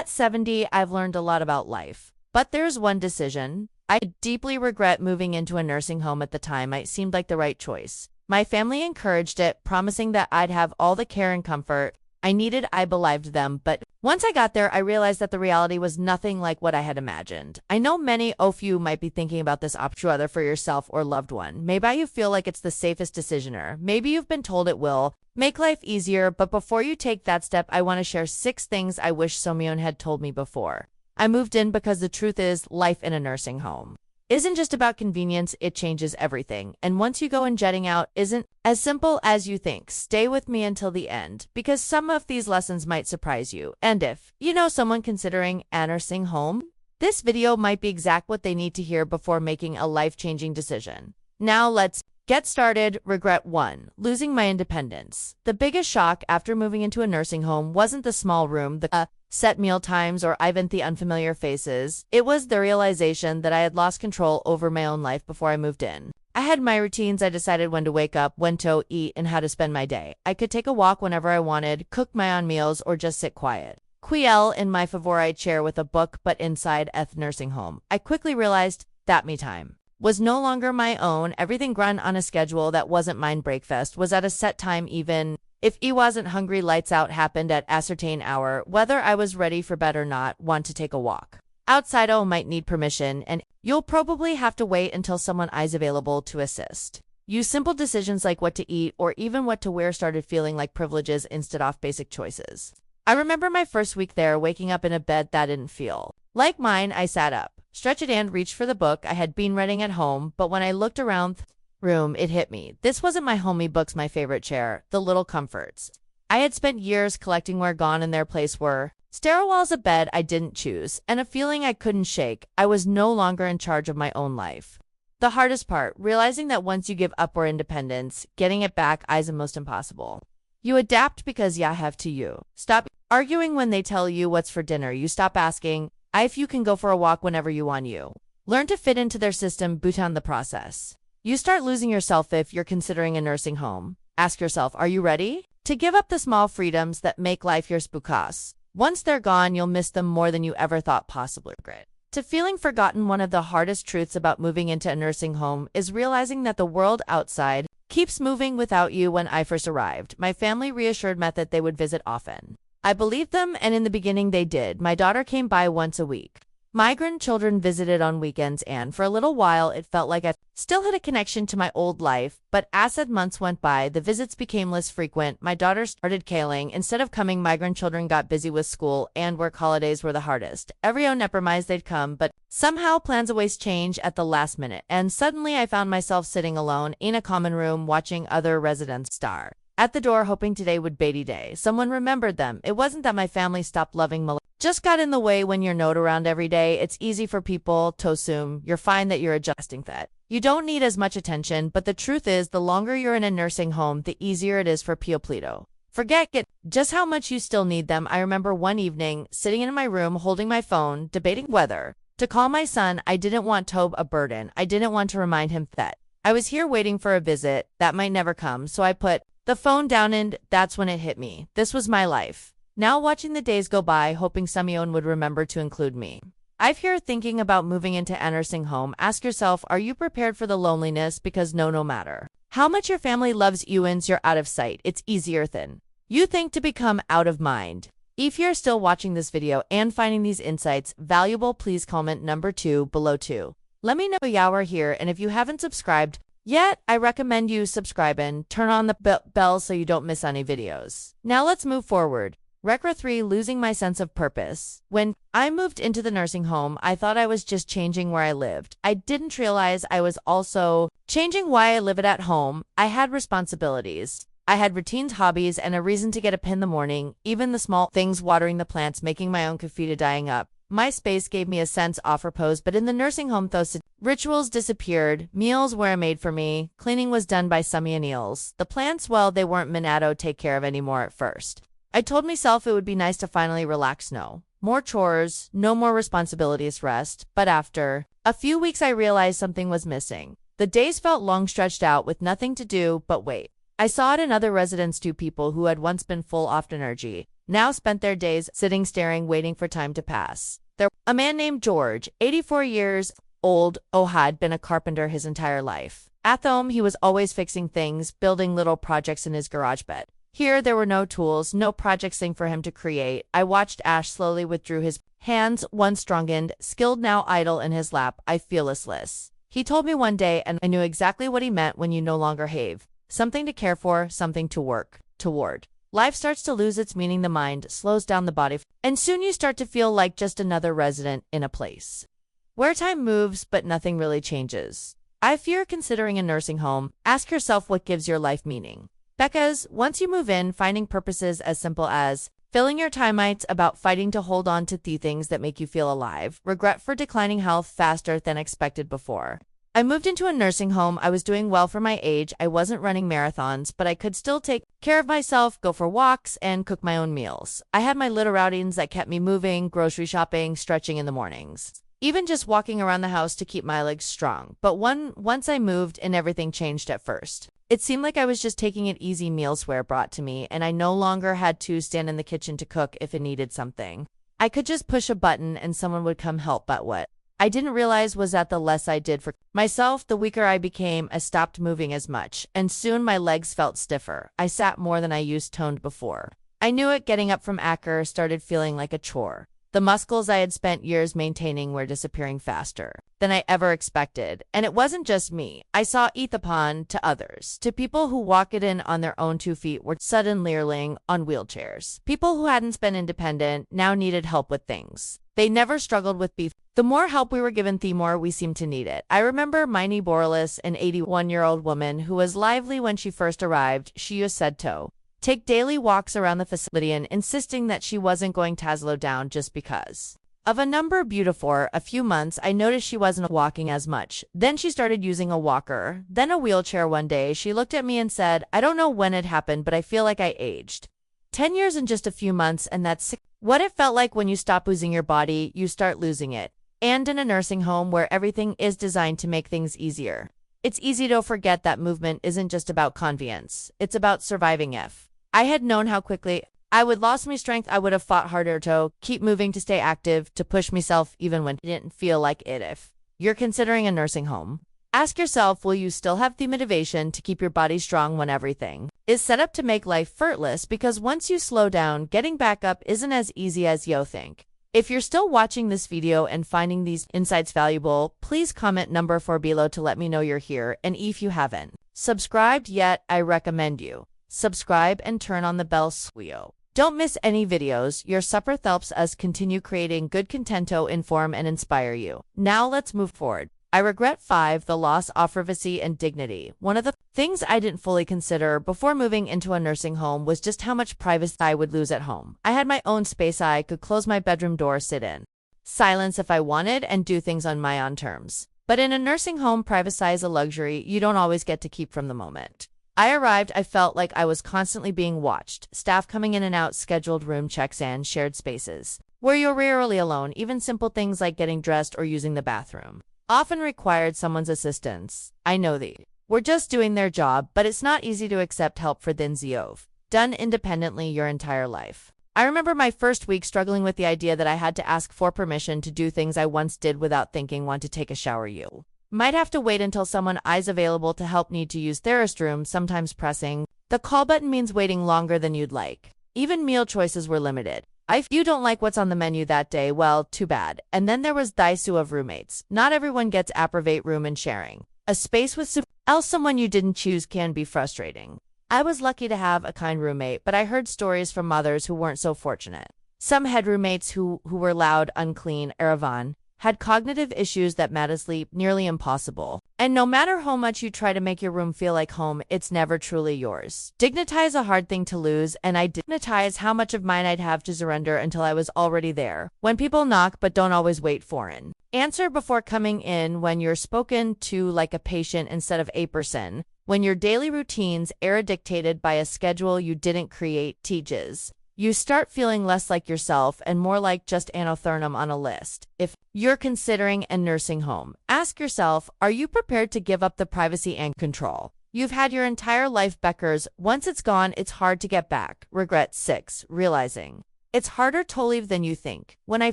At 70, I've learned a lot about life. But there's one decision. I deeply regret moving into a nursing home at the time. It seemed like the right choice. My family encouraged it, promising that I'd have all the care and comfort I needed. I believed them, but once I got there, I realized that the reality was nothing like what I had imagined. I know many of you might be thinking about this option, whether for yourself or loved one. Maybe you feel like it's the safest decision, or maybe you've been told it will make life easier. But before you take that step, I want to share 6 things I wish Someone had told me before I moved in, because the truth is, life in a nursing home isn't just about convenience. It changes everything. And once you go in, jetting out isn't as simple as you think. Stay with me until the end, because some of these lessons might surprise you. And if you know someone considering a nursing home, this video might be exact what they need to hear before making a life-changing decision. Now let's get started. Regret 1. Losing my independence. The biggest shock after moving into a nursing home wasn't the small room, the set meal times, or even the unfamiliar faces. It was the realization that I had lost control over my own life before I moved in. I had my routines. I decided when to wake up, when to eat, and how to spend my day. I could take a walk whenever I wanted, cook my own meals, or just sit quiet in my favorite chair with a book. But inside a nursing home, I quickly realized that me time was no longer my own. Everything run on a schedule that wasn't mine. Breakfast was at a set time, even if I wasn't hungry. Lights out happened at a certain hour, whether I was ready for bed or not. Want to take a walk outside? Oh, might need permission, and you'll probably have to wait until someone is available to assist you. Simple decisions like what to eat or even what to wear started feeling like privileges instead of basic choices. I remember my first week there, waking up in a bed that didn't feel like mine. I sat up, stretched, and reached for the book I had been reading at home. But when I looked around the room, it hit me. This wasn't my homey books, my favorite chair, the little comforts I had spent years collecting were gone, in their place were sterile walls, a bed I didn't choose, and a feeling I couldn't shake. I was no longer in charge of my own life. The hardest part, realizing that once you give up your independence, getting it back is almost impossible. You adapt because you have to. You stop arguing when they tell you what's for dinner. You stop asking if you can go for a walk whenever you want. You learn to fit into their system. Boot on the process. You start losing yourself. If you're considering a nursing home, ask yourself, are you ready to give up the small freedoms that make life yours? Because once they're gone, you'll miss them more than you ever thought possible. Regret to feeling forgotten. One of the hardest truths about moving into a nursing home is realizing that the world outside keeps moving without you. When I first arrived, my family reassured me that they would visit often. I believed them, and in the beginning they did. My daughter came by once a week. My grandchildren visited on weekends, and for a little while it felt like I still had a connection to my old life. But as the months went by, the visits became less frequent. My daughter started caling instead of coming. My grandchildren got busy with school and work. Holidays were the hardest. Every never they'd come, but somehow plans always change at the last minute, and suddenly I found myself sitting alone in a common room watching other residents stare at the door, hoping today would be the day someone remembered them. It wasn't that my family stopped loving me, just got in the way. When you're not around every day, it's easy for people to assume you're fine, that you're adjusting, that you don't need as much attention. But the truth is, the longer you're in a nursing home, the easier it is for people to forget just how much you still need them. I remember one evening sitting in my room holding my phone, debating whether to call my son. I didn't want Tobe a burden. I didn't want to remind him that I was here waiting for a visit that might never come. So I put the phone down, and that's when it hit me. This was my life. Now watching the days go by, hoping someone would remember to include me. I've here thinking about moving into a nursing home. Ask yourself, are you prepared for the loneliness? Because no matter how much your family loves you, once you're out of sight, it's easier than you think to become out of mind. If you're still watching this video and finding these insights valuable, please comment number 2 below too. Let me know you are here, and if you haven't subscribed yet, I recommend you subscribe and turn on the bell so you don't miss any videos. Now let's move forward. Regret 3. Losing my sense of purpose. When I moved into the nursing home, I thought I was just changing where I lived. I didn't realize I was also changing why I lived at home. I had responsibilities. I had routines, hobbies, and a reason to get up in the morning. Even the small things, watering the plants, making my own coffee, to dyeing up my space, gave me a sense of repose. But in the nursing home, those rituals disappeared. Meals were made for me. Cleaning was done by someone else. The plants, well, they weren't meant to take care of anymore at first. I told myself it would be nice to finally relax. No more chores, no more responsibilities, rest. But after a few weeks, I realized something was missing. The days felt long, stretched out, with nothing to do but wait. I saw it in other residents too, people who had once been full of energy. now spent their days sitting staring, waiting for time to pass. A man named George, 84 years old, had been a carpenter his entire life. At home, he was always fixing things, building little projects in his garage bed. Here, there were no tools, no projects thing for him to create. I watched Ash slowly withdrew his hands, once strengthened, skilled, now idle in his lap. I fearless. He told me one day, and I knew exactly what he meant when you no longer have something to care for, something to work toward. Life starts to lose its meaning, the mind slows down the body, and soon you start to feel like just another resident in a place where time moves but nothing really changes. If you're considering a nursing home, ask yourself what gives your life meaning. Because once you move in, finding purposes as simple as filling your time, it's about fighting to hold on to the things that make you feel alive, regret for declining health faster than expected before. I moved into a nursing home. I was doing well for my age. I wasn't running marathons, but I could still take care of myself, go for walks, and cook my own meals. I had my little routines that kept me moving, grocery shopping, stretching in the mornings, even just walking around the house to keep my legs strong. But once I moved in, everything changed at first. It seemed like I was just taking it easy, meals were brought to me, and I no longer had to stand in the kitchen to cook if it needed something. I could just push a button and someone would come help. But what I didn't realize was that the less I did for myself, the weaker I became. I stopped moving as much, and soon my legs felt stiffer. I sat more than I used toned before. I knew it. Getting up from acre started feeling like a chore. The muscles I had spent years maintaining were disappearing faster than I ever expected. And it wasn't just me. I saw it upon to others, to people who walked in on their own 2 feet, were suddenly leaning on wheelchairs. People who hadn't been independent now needed help with things they never struggled with before. The more help we were given, the more we seemed to need it. I remember Minnie Borlis, an 81-year-old woman who was lively when she first arrived. She used to take daily walks around the facility, and insisting that she wasn't going to slow down just because of a number. Beautiful. A few months, I noticed she wasn't walking as much. Then she started using a walker, then a wheelchair. One day, she looked at me and said, "I don't know when it happened, but I feel like I aged 10 years in just a few months, and that's what it felt like. When you stop losing your body, you start losing it." And in a nursing home where everything is designed to make things easier, it's easy to forget that movement isn't just about convenience, it's about surviving. If I had known how quickly I would lose my strength, I would have fought harder to keep moving, to stay active, to push myself even when it didn't feel like it. If you're considering a nursing home, ask yourself, will you still have the motivation to keep your body strong when everything is set up to make life effortless? Because once you slow down, getting back up isn't as easy as you think. If you're still watching this video and finding these insights valuable, please comment number 4 below to let me know you're here. And if you haven't subscribed yet, I recommend you subscribe and turn on the bell so don't miss any videos. Your support helps us continue creating good content to inform and inspire you. Now let's move forward. I regret 5. The loss of privacy and dignity. One of the things I didn't fully consider before moving into a nursing home was just how much privacy I would lose at home. I had my own space. I could close my bedroom door, sit in silence if I wanted, and do things on my own terms. But in a nursing home, privacy is a luxury you don't always get to keep. From the moment I arrived, I felt like I was constantly being watched. Staff coming in and out, scheduled room checks, and shared spaces where you're rarely alone. Even simple things like getting dressed or using the bathroom often required someone's assistance. I know they were just doing their job, but it's not easy to accept help for things you've done independently your entire life. I remember my first week struggling with the idea that I had to ask for permission to do things I once did without thinking. Want to take a shower? You might have to wait until someone is available to help. Need to use the restroom, sometimes pressing the call button means waiting longer than you'd like. Even meal choices were limited. If you don't like what's on the menu that day, well, too bad. And then there was the issue of roommates. Not everyone gets approve room, and sharing a space with someone you didn't choose can be frustrating. I was lucky to have a kind roommate, but I heard stories from others who weren't so fortunate. Some had roommates who were loud, unclean, Aravan, had cognitive issues that made sleep nearly impossible. And no matter how much you try to make your room feel like home, it's never truly yours. Dignity is a hard thing to lose, and I dignitize how much of mine I'd have to surrender until I was already there. When people knock but don't always wait for an answer before coming in, when you're spoken to like a patient instead of a person, when your daily routines are dictated by a schedule you didn't create, teaches. You start feeling less like yourself and more like just anotherm on a list. If you're considering a nursing home, ask yourself, are you prepared to give up the privacy and control You've had your entire life, Beckers. Once it's gone, it's hard to get back. Regret 6. Realizing it's harder to leave than you think. When I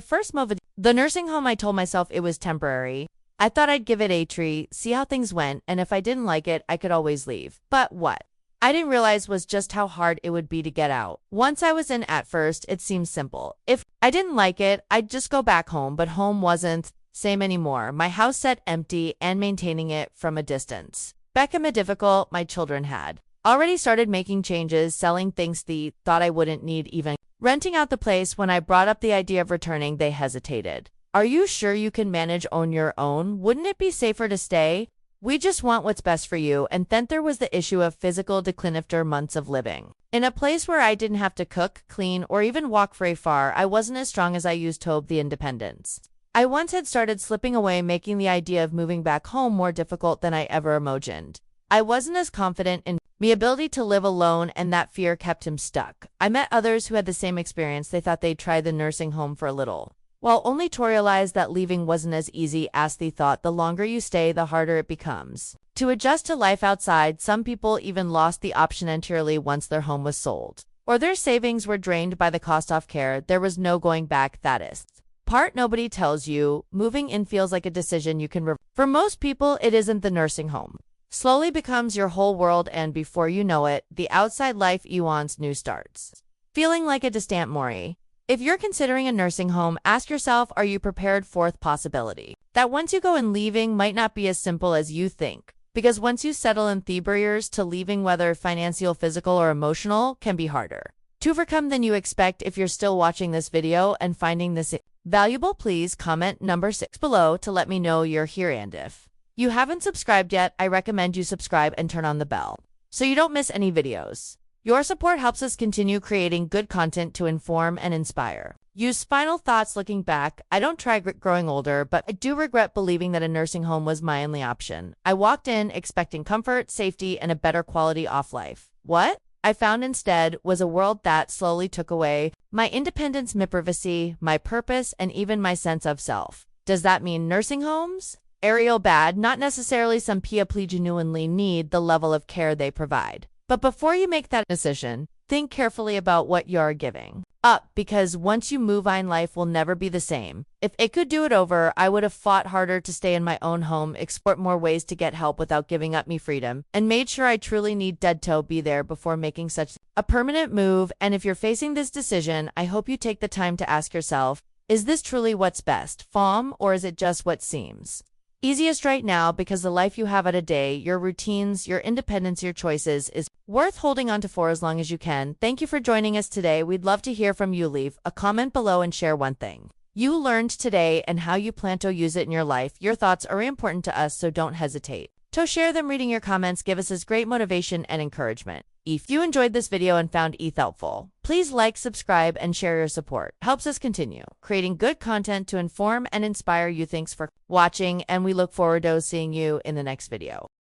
first moved to the nursing home, I told myself it was temporary. I thought I'd give it a try, see how things went, and if I didn't like it, I could always leave. But what I didn't realize was just how hard it would be to get out. Once I was in, at first, it seemed simple. If I didn't like it, I'd just go back home, but home wasn't same anymore. My house sat empty and maintaining it from a distance became difficult. My children had already started making changes, selling things they thought I wouldn't need, even renting out the place. When I brought up the idea of returning, they hesitated. Are you sure you can manage on your own? Wouldn't it be safer to stay? We just want what's best for you. And then there was the issue of physical decline after months of living in a place where I didn't have to cook, clean, or even walk very far. I wasn't as strong as I used to hope. The independence I once had started slipping away, making the idea of moving back home more difficult than I ever imagined. I wasn't as confident in my ability to live alone, and that fear kept him stuck. I met others who had the same experience. They thought they'd try the nursing home for a little, while only to realize that leaving wasn't as easy as they thought. The longer you stay, the harder it becomes to adjust to life outside. Some people even lost the option entirely once their home was sold, or their savings were drained by the cost of care. There was no going back. That is part nobody tells you. Moving in feels like a decision you can for most people, it isn't. The nursing home slowly becomes your whole world, and before you know it, the outside life eons new starts feeling like a distant memory. If you're considering a nursing home, ask yourself, are you prepared for the possibility that once you go in, leaving might not be as simple as you think? Because once you settle in, the barriers to leaving, whether financial, physical, or emotional, can be harder to overcome than you expect. If you're still watching this video and finding this valuable, please comment number 6 below to let me know you're here. And if you haven't subscribed yet, I recommend you subscribe and turn on the bell so you don't miss any videos. Your support helps us continue creating good content to inform and inspire. Use final thoughts. Looking back, I don't regret growing older, but I do regret believing that a nursing home was my only option. I walked in expecting comfort, safety, and a better quality of life. What I found instead was a world that slowly took away my independence, my privacy, my purpose, and even my sense of self. Does that mean nursing homes are bad? Not necessarily. Some people genuinely need the level of care they provide. But before you make that decision, think carefully about what you're giving up, because once you move on, life will never be the same. If it could do it over, I would have fought harder to stay in my own home, explored more ways to get help without giving up me freedom, and made sure I truly need dead to be there before making such a permanent move. And if you're facing this decision, I hope you take the time to ask yourself, is this truly what's best, fam, or is it just what seems easiest right now? Because the life you have at a day, your routines, your independence, your choices is worth holding on to for as long as you can. Thank you for joining us today. We'd love to hear from you. Leave a comment below and share one thing you learned today and how you plan to use it in your life. Your thoughts are important to us, so don't hesitate to share them. Reading your comments give us great motivation and encouragement. If you enjoyed this video and found it helpful, please like, subscribe, and share. Your support helps us continue creating good content to inform and inspire you. Thanks for watching, and we look forward to seeing you in the next video.